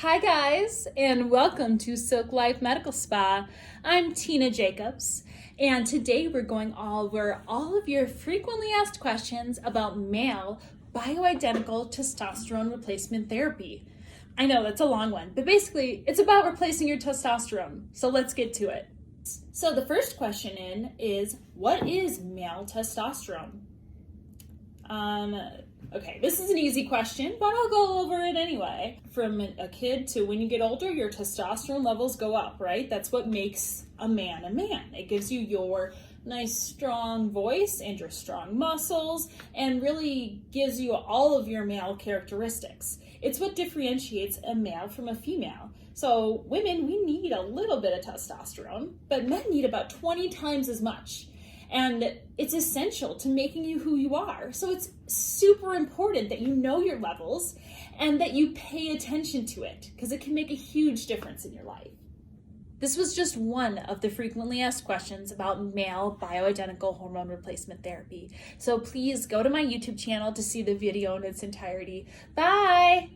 Hi guys, and welcome to Silk Life Medical Spa. I'm Tina Jacobs, and today we're going over all of your frequently asked questions about male bioidentical testosterone replacement therapy. I know that's a long one, but basically it's about replacing your testosterone. So let's get to it. So the first question is, what is male testosterone? Okay, this is an easy question, but I'll go over it anyway. From a kid to when you get older, your testosterone levels go up, right? That's what makes a man a man. It gives you your nice strong voice and your strong muscles and really gives you all of your male characteristics. It's what differentiates a male from a female. So women, we need a little bit of testosterone, but men need about 20 times as much. And it's essential to making you who you are. So it's super important that you know your levels and that you pay attention to it because it can make a huge difference in your life. This was just one of the frequently asked questions about male bioidentical hormone replacement therapy. So please go to my YouTube channel to see the video in its entirety. Bye!